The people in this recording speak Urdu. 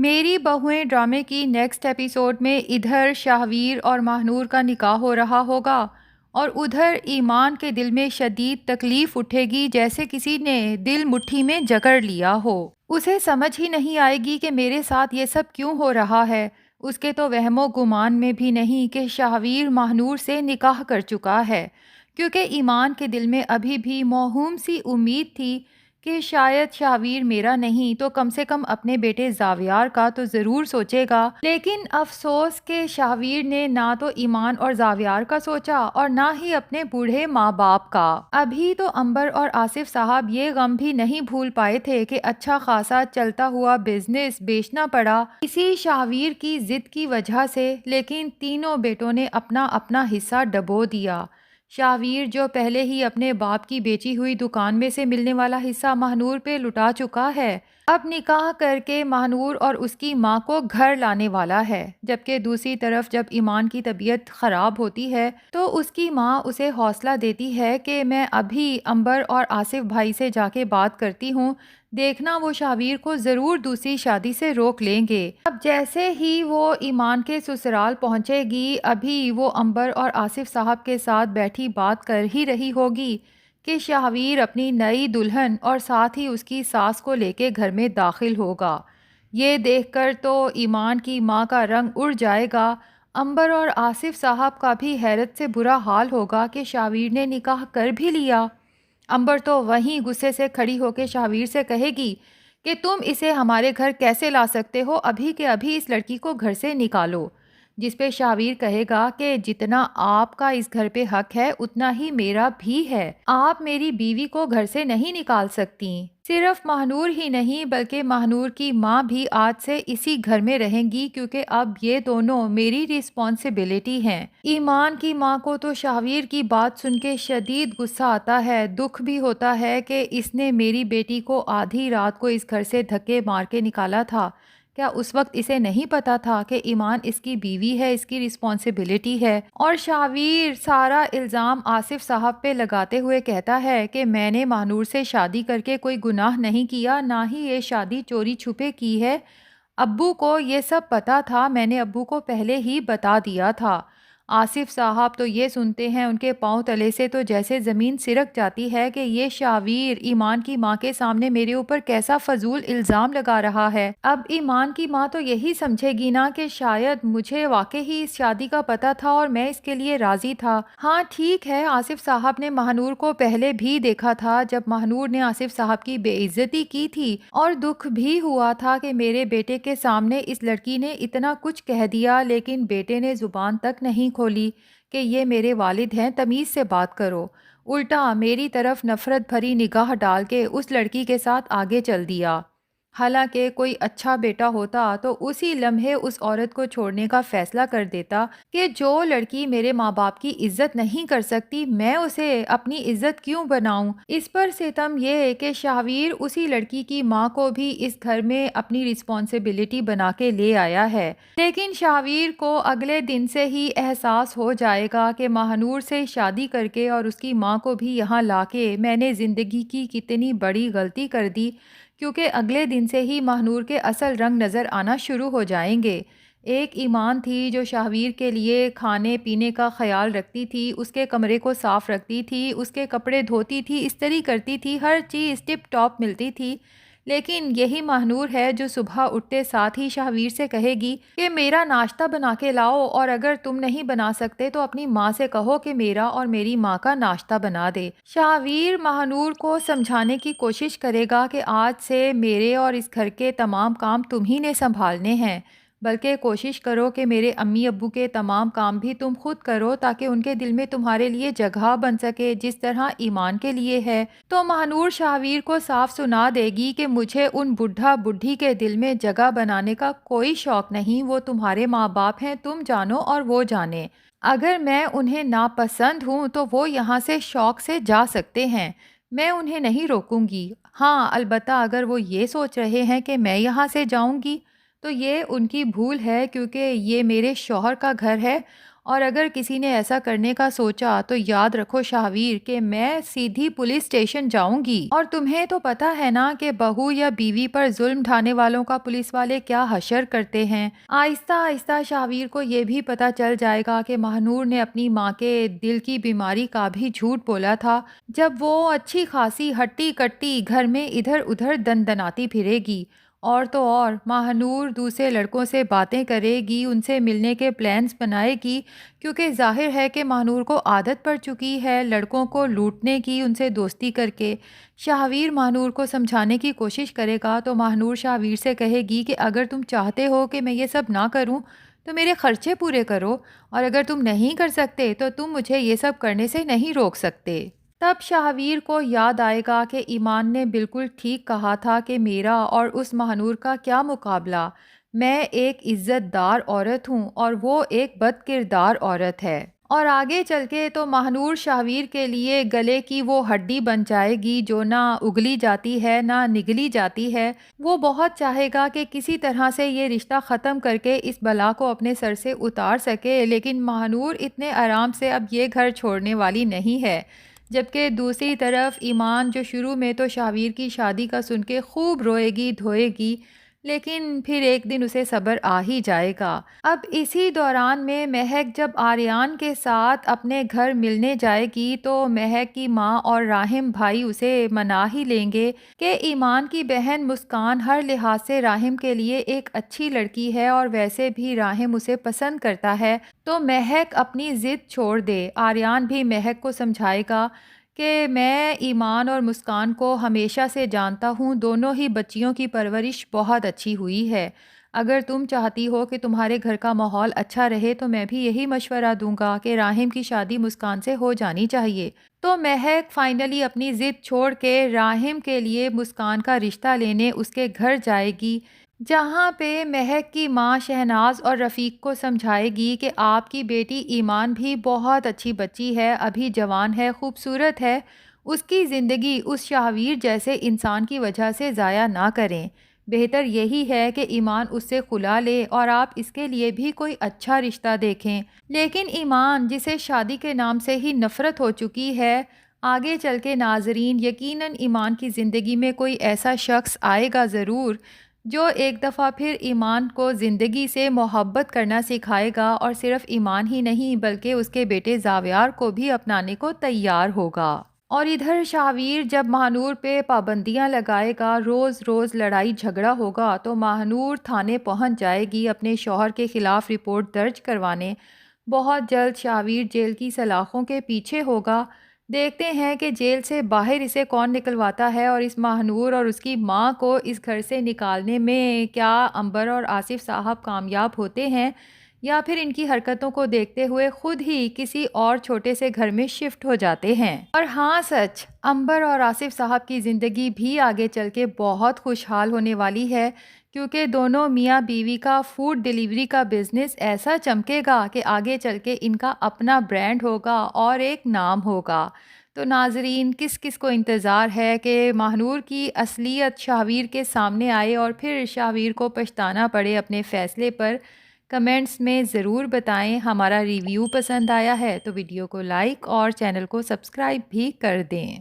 میری بہویں ڈرامے کی نیکسٹ ایپیسوڈ میں ادھر شاہویر اور ماہنور کا نکاح ہو رہا ہوگا اور ادھر ایمان کے دل میں شدید تکلیف اٹھے گی، جیسے کسی نے دل مٹھی میں جکڑ لیا ہو۔ اسے سمجھ ہی نہیں آئے گی کہ میرے ساتھ یہ سب کیوں ہو رہا ہے۔ اس کے تو وہم و گمان میں بھی نہیں کہ شاہویر ماہنور سے نکاح کر چکا ہے، کیونکہ ایمان کے دل میں ابھی بھی موہوم سی امید تھی کہ شاید شاہویر میرا نہیں تو کم سے کم اپنے بیٹے زاویار کا تو ضرور سوچے گا۔ لیکن افسوس کہ شاہویر نے نہ تو ایمان اور زاویار کا سوچا اور نہ ہی اپنے بوڑھے ماں باپ کا۔ ابھی تو عنبر اور آصف صاحب یہ غم بھی نہیں بھول پائے تھے کہ اچھا خاصا چلتا ہوا بزنس بیچنا پڑا اسی شاہویر کی ضد کی وجہ سے، لیکن تینوں بیٹوں نے اپنا اپنا حصہ ڈبو دیا۔ شاہویر جو پہلے ہی اپنے باپ کی بیچی ہوئی دکان میں سے ملنے والا حصہ ماہنور پہ لٹا چکا ہے، اب نکاح کر کے ماہنور اور اس کی ماں کو گھر لانے والا ہے۔ جبکہ دوسری طرف جب ایمان کی طبیعت خراب ہوتی ہے تو اس کی ماں اسے حوصلہ دیتی ہے کہ میں ابھی عنبر اور آصف بھائی سے جا کے بات کرتی ہوں، دیکھنا وہ شاہویر کو ضرور دوسری شادی سے روک لیں گے۔ اب جیسے ہی وہ ایمان کے سسرال پہنچے گی، ابھی وہ عنبر اور آصف صاحب کے ساتھ بیٹھی بات کر ہی رہی ہوگی کہ شاہویر اپنی نئی دلہن اور ساتھ ہی اس کی ساس کو لے کے گھر میں داخل ہوگا۔ یہ دیکھ کر تو ایمان کی ماں کا رنگ اڑ جائے گا، عنبر اور آصف صاحب کا بھی حیرت سے برا حال ہوگا کہ شاہویر نے نکاح کر بھی لیا۔ عنبر تو وہیں غصے سے کھڑی ہو کے شاہویر سے کہے گی کہ تم اسے ہمارے گھر کیسے لا سکتے ہو، ابھی کے ابھی اس لڑکی کو گھر سے نکالو۔ جس پہ شاہویر کہے گا کہ جتنا آپ کا اس گھر پہ حق ہے اتنا ہی میرا بھی ہے، آپ میری بیوی کو گھر سے نہیں نکال سکتی۔ صرف ماہنور ہی نہیں بلکہ ماہنور کی ماں بھی آج سے اسی گھر میں رہیں گی، کیونکہ اب یہ دونوں میری ریسپانسبلٹی ہیں۔ ایمان کی ماں کو تو شاہویر کی بات سن کے شدید غصہ آتا ہے، دکھ بھی ہوتا ہے کہ اس نے میری بیٹی کو آدھی رات کو اس گھر سے دھکے مار کے نکالا تھا۔ کیا اس وقت اسے نہیں پتا تھا کہ ایمان اس کی بیوی ہے، اس کی رسپانسبلٹی ہے؟ اور شاہویر سارا الزام آصف صاحب پہ لگاتے ہوئے کہتا ہے کہ میں نے ماہنور سے شادی کر کے کوئی گناہ نہیں کیا، نہ ہی یہ شادی چوری چھپے کی ہے، ابو کو یہ سب پتا تھا، میں نے ابو کو پہلے ہی بتا دیا تھا۔ آصف صاحب تو یہ سنتے ہیں ان کے پاؤں تلے سے تو جیسے زمین سرک جاتی ہے کہ یہ شاہویر ایمان کی ماں کے سامنے میرے اوپر کیسا فضول الزام لگا رہا ہے۔ اب ایمان کی ماں تو یہی سمجھے گی نا کہ شاید مجھے واقعی ہی اس شادی کا پتا تھا اور میں اس کے لیے راضی تھا۔ ہاں ٹھیک ہے، آصف صاحب نے ماہنور کو پہلے بھی دیکھا تھا جب ماہنور نے آصف صاحب کی بے عزتی کی تھی، اور دکھ بھی ہوا تھا کہ میرے بیٹے کے سامنے اس لڑکی نے اتنا کچھ کہہ دیا، لیکن بیٹے نے زبان تک نہیں کھولی کہ یہ میرے والد ہیں، تمیز سے بات کرو۔ الٹا میری طرف نفرت بھری نگاہ ڈال کے اس لڑکی کے ساتھ آگے چل دیا۔ حالانکہ کوئی اچھا بیٹا ہوتا تو اسی لمحے اس عورت کو چھوڑنے کا فیصلہ کر دیتا کہ جو لڑکی میرے ماں باپ کی عزت نہیں کر سکتی، میں اسے اپنی عزت کیوں بناؤں۔ اس پر ستم یہ ہے کہ شاہویر اسی لڑکی کی ماں کو بھی اس گھر میں اپنی رسپانسبلٹی بنا کے لے آیا ہے، لیکن شاہویر کو اگلے دن سے ہی احساس ہو جائے گا کہ ماہنور سے شادی کر کے اور اس کی ماں کو بھی یہاں لا کے میں نے زندگی کی کتنی بڑی غلطی کر دی، کیونکہ اگلے دن سے ہی ماہنور کے اصل رنگ نظر آنا شروع ہو جائیں گے۔ ایک ایمان تھی جو شاہویر کے لیے کھانے پینے کا خیال رکھتی تھی، اس کے کمرے کو صاف رکھتی تھی، اس کے کپڑے دھوتی تھی، استری کرتی تھی، ہر چیز ٹپ ٹاپ ملتی تھی، لیکن یہی ماہنور ہے جو صبح اٹھتے ساتھ ہی شاہویر سے کہے گی کہ میرا ناشتہ بنا کے لاؤ، اور اگر تم نہیں بنا سکتے تو اپنی ماں سے کہو کہ میرا اور میری ماں کا ناشتہ بنا دے۔ شاہویر ماہنور کو سمجھانے کی کوشش کرے گا کہ آج سے میرے اور اس گھر کے تمام کام تم ہی نے سنبھالنے ہیں، بلکہ کوشش کرو کہ میرے امی ابو کے تمام کام بھی تم خود کرو تاکہ ان کے دل میں تمہارے لیے جگہ بن سکے جس طرح ایمان کے لیے ہے۔ تو ماہنور شاہویر کو صاف سنا دے گی کہ مجھے ان بڈھا بڈھی کے دل میں جگہ بنانے کا کوئی شوق نہیں، وہ تمہارے ماں باپ ہیں، تم جانو اور وہ جانے، اگر میں انہیں ناپسند ہوں تو وہ یہاں سے شوق سے جا سکتے ہیں، میں انہیں نہیں روکوں گی۔ ہاں البتہ اگر وہ یہ سوچ رہے ہیں کہ میں یہاں سے جاؤں گی تو یہ ان کی بھول ہے، کیونکہ یہ میرے شوہر کا گھر ہے اور اگر کسی نے ایسا کرنے کا سوچا تو یاد رکھو شاہویر کہ میں سیدھی پولیس اسٹیشن جاؤں گی۔ اور تمہیں تو پتہ ہے نا کہ بہو یا بیوی پر ظلم ڈھانے والوں کا پولیس والے کیا حشر کرتے ہیں۔ آہستہ آہستہ شاہویر کو یہ بھی پتہ چل جائے گا کہ ماہنور نے اپنی ماں کے دل کی بیماری کا بھی جھوٹ بولا تھا، جب وہ اچھی خاصی ہٹی کٹی گھر میں ادھر ادھر دندناتی پھرے گی۔ اور تو اور ماہنور دوسرے لڑکوں سے باتیں کرے گی، ان سے ملنے کے پلانز بنائے گی، کیونکہ ظاہر ہے کہ ماہنور کو عادت پڑ چکی ہے لڑکوں کو لوٹنے کی، ان سے دوستی کر کے۔ شاہویر ماہنور کو سمجھانے کی کوشش کرے گا تو ماہنور شاہویر سے کہے گی کہ اگر تم چاہتے ہو کہ میں یہ سب نہ کروں تو میرے خرچے پورے کرو، اور اگر تم نہیں کر سکتے تو تم مجھے یہ سب کرنے سے نہیں روک سکتے۔ تب شاہویر کو یاد آئے گا کہ ایمان نے بالکل ٹھیک کہا تھا کہ میرا اور اس ماہنور کا کیا مقابلہ، میں ایک عزت دار عورت ہوں اور وہ ایک بد کردار عورت ہے۔ اور آگے چل کے تو ماہنور شاہویر کے لیے گلے کی وہ ہڈی بن جائے گی جو نہ اگلی جاتی ہے نہ نگلی جاتی ہے۔ وہ بہت چاہے گا کہ کسی طرح سے یہ رشتہ ختم کر کے اس بلا کو اپنے سر سے اتار سکے، لیکن ماہنور اتنے آرام سے اب یہ گھر چھوڑنے والی نہیں ہے۔ جبکہ دوسری طرف ایمان جو شروع میں تو شاہویر کی شادی کا سن کے خوب روئے گی دھوئے گی، لیکن پھر ایک دن اسے صبر آ ہی جائے گا۔ اب اسی دوران میں مہک جب آریان کے ساتھ اپنے گھر ملنے جائے گی تو مہک کی ماں اور راہم بھائی اسے منا ہی لیں گے کہ ایمان کی بہن مسکان ہر لحاظ سے راہم کے لیے ایک اچھی لڑکی ہے اور ویسے بھی راہم اسے پسند کرتا ہے، تو مہک اپنی ضد چھوڑ دے۔ آریان بھی مہک کو سمجھائے گا کہ میں ایمان اور مسکان کو ہمیشہ سے جانتا ہوں، دونوں ہی بچیوں کی پرورش بہت اچھی ہوئی ہے۔ اگر تم چاہتی ہو کہ تمہارے گھر کا ماحول اچھا رہے تو میں بھی یہی مشورہ دوں گا کہ راہم کی شادی مسکان سے ہو جانی چاہیے۔ تو مہک فائنلی اپنی ضد چھوڑ کے راہم کے لیے مسکان کا رشتہ لینے اس کے گھر جائے گی، جہاں پہ مہک کی ماں شہناز اور رفیق کو سمجھائے گی کہ آپ کی بیٹی ایمان بھی بہت اچھی بچی ہے، ابھی جوان ہے، خوبصورت ہے، اس کی زندگی اس شاہویر جیسے انسان کی وجہ سے ضائع نہ کریں، بہتر یہی ہے کہ ایمان اس سے خلا لے اور آپ اس کے لیے بھی کوئی اچھا رشتہ دیکھیں۔ لیکن ایمان جسے شادی کے نام سے ہی نفرت ہو چکی ہے، آگے چل کے ناظرین یقیناً ایمان کی زندگی میں کوئی ایسا شخص آئے گا ضرور جو ایک دفعہ پھر ایمان کو زندگی سے محبت کرنا سکھائے گا، اور صرف ایمان ہی نہیں بلکہ اس کے بیٹے زاویار کو بھی اپنانے کو تیار ہوگا۔ اور ادھر شاہویر جب ماہنور پہ پابندیاں لگائے گا، روز روز لڑائی جھگڑا ہوگا، تو ماہنور تھانے پہنچ جائے گی اپنے شوہر کے خلاف رپورٹ درج کروانے۔ بہت جلد شاہویر جیل کی سلاخوں کے پیچھے ہوگا۔ دیکھتے ہیں کہ جیل سے باہر اسے کون نکلواتا ہے، اور اس ماہنور اور اس کی ماں کو اس گھر سے نکالنے میں کیا عنبر اور آصف صاحب کامیاب ہوتے ہیں، یا پھر ان کی حرکتوں کو دیکھتے ہوئے خود ہی کسی اور چھوٹے سے گھر میں شفٹ ہو جاتے ہیں۔ اور ہاں سچ، عنبر اور آصف صاحب کی زندگی بھی آگے چل کے بہت خوشحال ہونے والی ہے، کیونکہ دونوں میاں بیوی کا فوڈ ڈیلیوری کا بزنس ایسا چمکے گا کہ آگے چل کے ان کا اپنا برانڈ ہوگا اور ایک نام ہوگا۔ تو ناظرین کس کس کو انتظار ہے کہ ماہنور کی اصلیت شاہویر کے سامنے آئے اور پھر شاہویر کو پچھتانا پڑے اپنے فیصلے پر؟ کمنٹس میں ضرور بتائیں۔ ہمارا ریویو پسند آیا ہے تو ویڈیو کو لائک اور چینل کو سبسکرائب بھی کر دیں۔